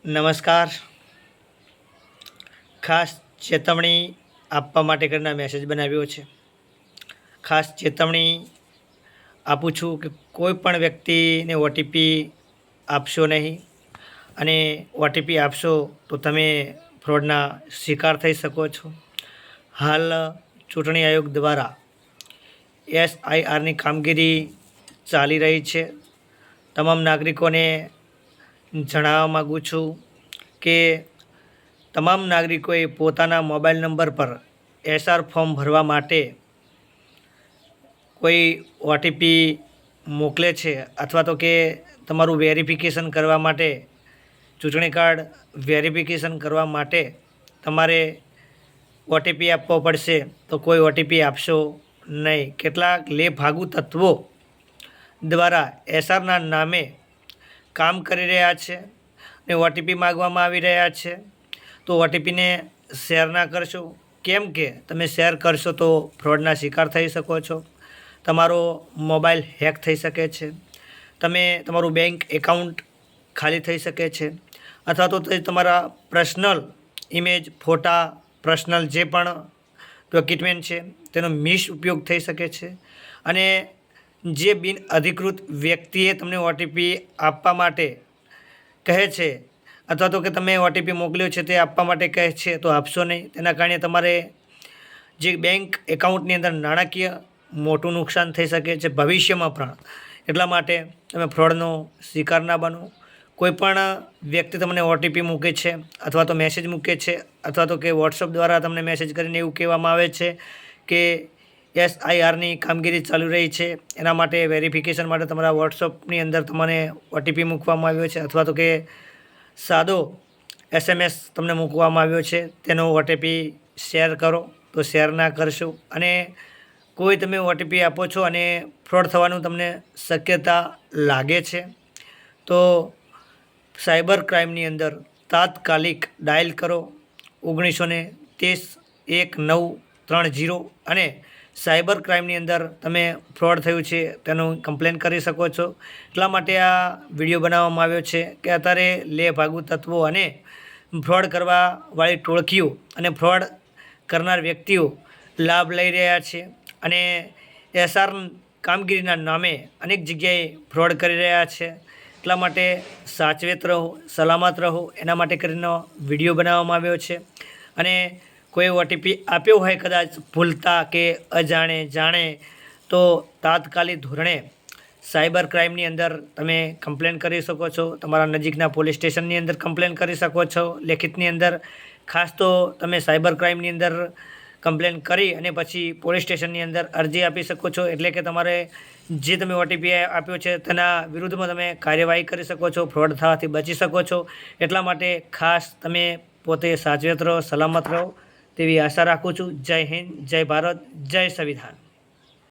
નમસ્કાર. ખાસ ચેતવણી આપવા માટે કરીને મેસેજ બનાવ્યો છે. ખાસ ચેતવણી આપું છું કે કોઈ પણ વ્યક્તિને ઓટીપી આપશો નહીં, અને ઓટીપી આપશો તો તમે ફ્રોડના શિકાર થઈ શકો છો. હાલ ચૂંટણી આયોગ દ્વારા SIRની કામગીરી ચાલી રહી છે. તમામ નાગરિકોને જણાવવા માગું છું કે તમામ નાગરિકોએ પોતાના મોબાઈલ નંબર પર SR ફોર્મ ભરવા માટે કોઈ ઓટીપી મોકલે છે અથવા તો કે તમારું વેરિફિકેશન કરવા માટે, ચૂંટણી કાર્ડ વેરિફિકેશન કરવા માટે તમારે ઓટીપી આપવો પડશે, તો કોઈ ઓટીપી આપશો નહીં. કેટલાક લેભાગુ તત્વો દ્વારા SRના નામે કામ કરી રહ્યા છે અને ઓટીપી માગવામાં આવી રહ્યા છે. તો ઓટીપીને શેર ના કરશો, કેમ કે તમે શેર કરશો તો ફ્રોડના શિકાર થઈ શકો છો. તમારો મોબાઈલ હેક થઈ શકે છે. તમારું બેંક એકાઉન્ટ ખાલી થઈ શકે છે, અથવા તો તમારા પર્સનલ ઇમેજ, ફોટા, પર્સનલ જે પણ ડોક્યુમેન્ટ છે તેનો મિસઉપયોગ થઈ શકે છે. અને જે બિન અધિકૃત વ્યક્તિએ તમને ઓટીપી આપવા માટે કહે છે અથવા તો કે તમે ઓટીપી મોકલ્યો છે તે આપવા માટે કહે છે, તો આપશો નહીં. તેના કારણે તમારે જે બેંક એકાઉન્ટની અંદર નાણાકીય મોટું નુકસાન થઈ શકે છે ભવિષ્યમાં પણ. એટલા માટે તમે ફ્રોડનો શિકાર ના બનો. કોઈપણ વ્યક્તિ તમને ઓટીપી મૂકે છે અથવા તો મેસેજ મૂકે છે અથવા તો કે વોટ્સઅપ દ્વારા તમને મેસેજ કરીને એવું કહેવામાં આવે છે કે SIRની કામગીરી ચાલુ રહી છે, એના માટે વેરિફિકેશન માટે તમારા વોટ્સઅપની અંદર તમને ઓટીપી મૂકવામાં આવ્યો છે, અથવા તો કે સાદો SMS તમને મૂકવામાં આવ્યો છે, તેનો ઓટીપી શેર કરો, તો શેર ના કરશો. અને કોઈ તમે ઓટીપી આપો છો અને ફ્રોડ થવાનું તમને શક્યતા લાગે છે, તો સાયબર ક્રાઇમની અંદર તાત્કાલિક ડાયલ કરો 19301930 અને સાયબર ક્રાઇમની અંદર તમે ફ્રોડ થયું છે તેનું કમ્પ્લેન કરી શકો છો. એટલા માટે આ વિડીયો બનાવવામાં આવ્યો છે કે અત્યારે લેભાગુ તત્વો અને ફ્રોડ કરવાવાળી ટોળકીઓ અને ફ્રોડ કરનાર વ્યક્તિઓ લાભ લઈ રહ્યા છે, અને SR કામગીરીના નામે અનેક જગ્યાએ ફ્રોડ કરી રહ્યા છે. એટલા માટે સાચવેત રહો, સલામત રહો, એના માટે કરીને વિડીયો બનાવવામાં આવ્યો છે. અને કોઈ ઓટીપી આપ્યો હોય કદાચ ભૂલતા કે અજાણે જાણે, તો તાત્કાલિક ધોરણે સાયબર ક્રાઇમની અંદર તમે કમ્પ્લેન કરી શકો છો. તમારા નજીકના પોલીસ સ્ટેશનની અંદર કમ્પ્લેન કરી શકો છો લેખિતની અંદર. ખાસ તો તમે સાયબર ક્રાઇમની અંદર કમ્પ્લેન કરી અને પછી પોલીસ સ્ટેશનની અંદર અરજી આપી શકો છો. એટલે કે તમારે જે તમે ઓટીપી આપ્યો છે તેના વિરુદ્ધમાં તમે કાર્યવાહી કરી શકો છો, ફ્રોડ થવાથી બચી શકો છો. એટલા માટે ખાસ તમે પોતે સાચવેત રહો, સલામત રહો તેવી આશા રાખું છું. જય હિન્દ, જય ભારત, જય સંવિધાન.